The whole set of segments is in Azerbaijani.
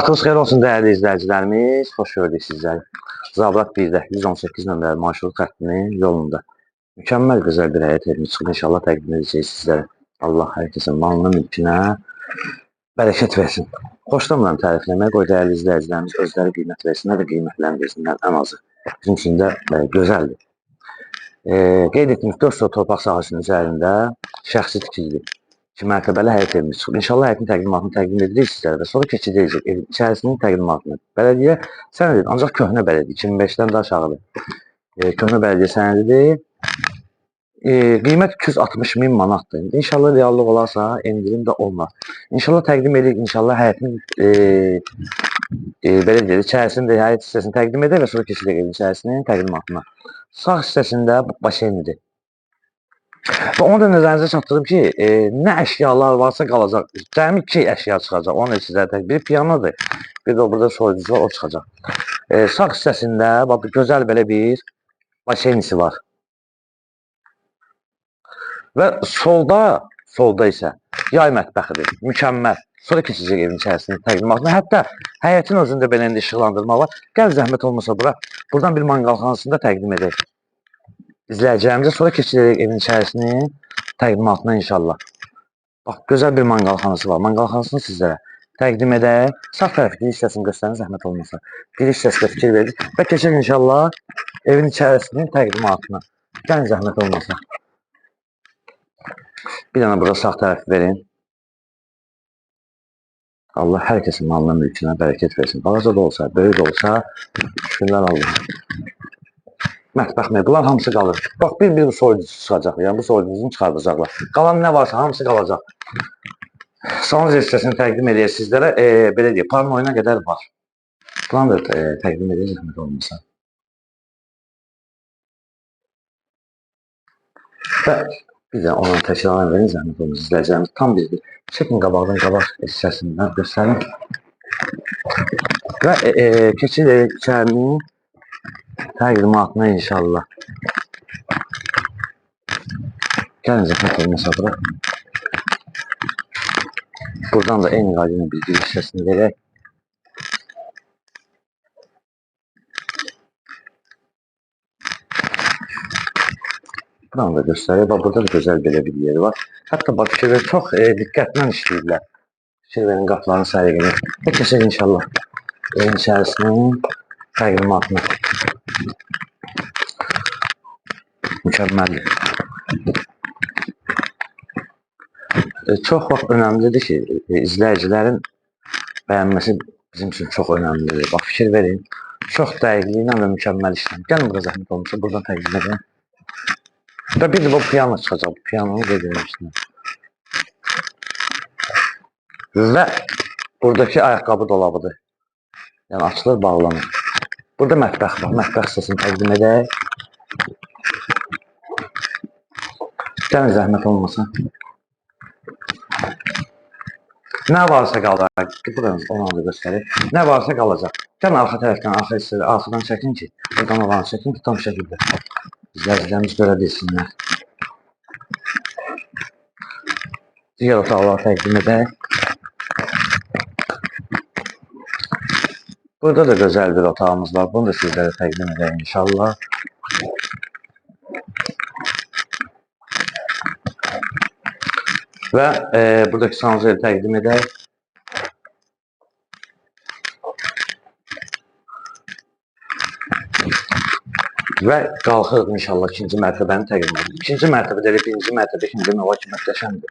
Vaxtınız xeyir olsun dəyərli izləyicilərimiz. Xoş gördük sizləri. Zabrat 1-də 118 nömrəli marşrut xəttinin yolunda mükəmməl gözəl bir həyat evini çıxıb inşallah təqdim edəcəyik sizlərə. Allah hər kəsin malına, mülkünə bərəkət versin. Xoşlamıram tərifləmək, qoy dəyərli izləyicilərimiz özləri qiymət versinlər və qiymətləndirsinlər ən azı. Bizim üçün də gözəldir. Qeyd etdiyimiz 4 sot torpaq sahəsinin üzərində şəxsi tikili 2 mərtəbəli həyət evimiz çıxıb. İnşallah həyətin təqdimatını təqdim edirik sizlərə və sonra keçəcəyik evin içərisinin təqdimatını. Bələdiyyə sənədidir, ancaq köhnə bələdiyyə, 2005-dən də aşağıdır. Köhnə bələdiyyə sənədidir. Qiymət 260.000 manatdır. İnşallah reallıq olarsa endirim də olmaz. İnşallah təqdim edirik, inşallah həyətin belə deyək, içərisində həyət hissəsini təqdim edək və sonra keçəcək evin içərisinin təqdimatına. Sağ hissəsində baseynidir. Və onu da nəzərinizə çatdırıb ki, nə əşyalar varsa qalacaq. Cəmi 2 əşya çıxacaq. Onu sizlərə tək. Biri pianodur, bir də burada soyuducu var, o çıxacaq. Sağ hissəsində gözəl belə bir baseynisi var. Və solda isə yay mətbəxidir. Mükəmməl. Sonra keçəcək evin içərisinin təqdimatına. Hətta həyətin özündə belə işıqlandırma var. Gəl zəhmət olmasa buradan bir manqalxanasını da təqdim edək izləyəcəyimizə, sonra keçəcək evin içərisinin təqdimatına inşallah. Bax, gözəl bir manqalxanası var. Manqalxanasını sizlərə təqdim edək. Sağ tərəfi giriş hissəsini göstərin, zəhmət olmasa. Giriş hissəsində fikir veririk və keçək inşallah evin içərisinin təqdimatına. Gəlin zəhmət olmasa. Bir dənə burada sağ tərəfi verin. Allah hər kəsin malına, mülkünə bərəkət versin. Balaca da olsa, böyük də olsa, şükürlər Allah. Mətbəx meyvə, bunlar hamısı qalır. Bax, bir soyuducu çıxacaq, yəni bu soyuducunu çıxardacaqlar. Qalan nə varsa hamısı qalacaq. Salon hissəsini təqdim edək sizlərə, belə deyək, parnoyuna qədər var. Bunları da təqdim edək, zəhmət olmasa. Və bir də ona təşkilatını verin, zəhmət olmasa izləyəcəyimiz tam bizdir. Çəkin qabaqdan qabaq hissəsindən göstərin. Və keçirik içərinin təqdimatına inşallah. Gəlin zəhmət olmasa bura. Buradan da eyni qaydıyla bir giriş hissəsini verək. Buradan da göstərək. Burada da gözəl belə bir yeri var. Hətta bax, fikir verin, çox diqqətlə işləyirlər. Fikir verin, qapıların səliqini. Və keçək inşallah evin içərisinin təqdimatına. Mükəmməldir. Çox vaxt önəmlidir ki, izləyicilərin bəyənməsi bizim üçün çox önəmlidir. Bax, fikir verin, çox dəqiqliklə və mükəmməl işləm. Gəlin burada zəhmət olmuşsa, buradan təqdim edin. Və bir də bu piano çıxacaq, bu pianonu qeyd edilmişdir. Və buradakı ayaqqabı dolabıdır. Yəni, açılır, bağlanır. Burada mətbəx var, mətbəx hissəsini təqdim edək. Gəlin zəhmət olmasa. Nə varsa qalacaq, buradan onu da göstərir. Nə varsa qalacaq. Gəlin arxa tərəfdən, arxadan çəkin ki, buradan olanı çəkin ki, tam şəkildə izləyicilərimiz görə bilsinlər. Digər otaqları təqdim edək. Burada da gözəl bir otağımız var. Bunu da sizlərə təqdim edək inşallah. Və buradakı sanuzeli təqdim edək. Və qalxırıq inşallah ikinci mərtəbəni təqdim edək. İkinci mərtəbə deyək, birinci mərtəbə ikinci nova kimi möhtəşəmdir.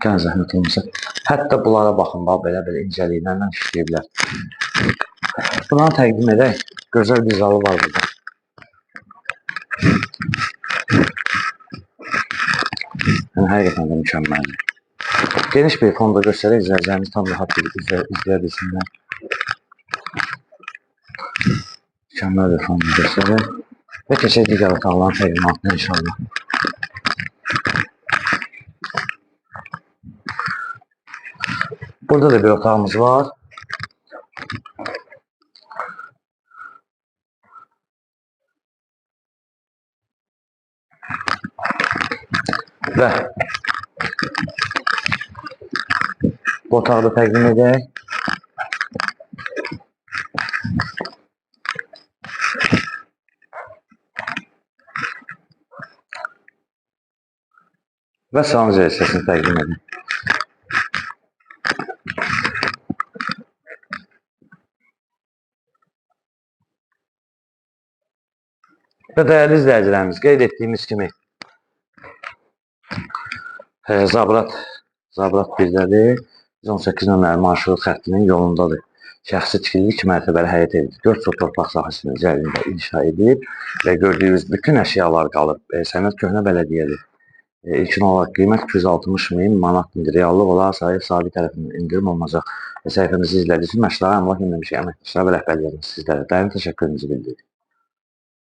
Gəlin zəhmət olmasa. Hətta bunlara baxın, belə incəliklərlə işləyiblər. Bunları təqdim edək. Gözəl bir zalı var burada. Yəni, həqiqətən də mükəmməldir. Geniş bir fonda göstərək, izləyicilərimiz tam rahat izləyə bilsinlər. Mükəmməl bir fonda göstərək. Və keçək digər otaqların təqdimatına inşallah. Burada da bir otağımız var. Və bu otaqda təqdim edək. Və sancar hissəsini təqdim edin. Və dəyərli izləyicilərimiz, qeyd etdiyimiz kimi Zabrat birdədir. 118 nömrəli marşrut xəttinin yolundadır. Şəxsi tikili 2 mərtəbəli həyət evidir. 4 sot torpaq sahəsinin üzərində inşa edib və gördüyünüz bütün əşyalar qalıb. Sənəd köhnə bələdiyyədir. İlkin olaraq qiymət 260.000 manatdır. Reallıq olarsa sahibi tərəfindən indirim olunacaq. Səhifəmizi izlədiyiniz üçün məşğələ əmlak əməkdaşları və rəhbərlərimiz sizlərə dərin təşəkkürümüzü bildiririk.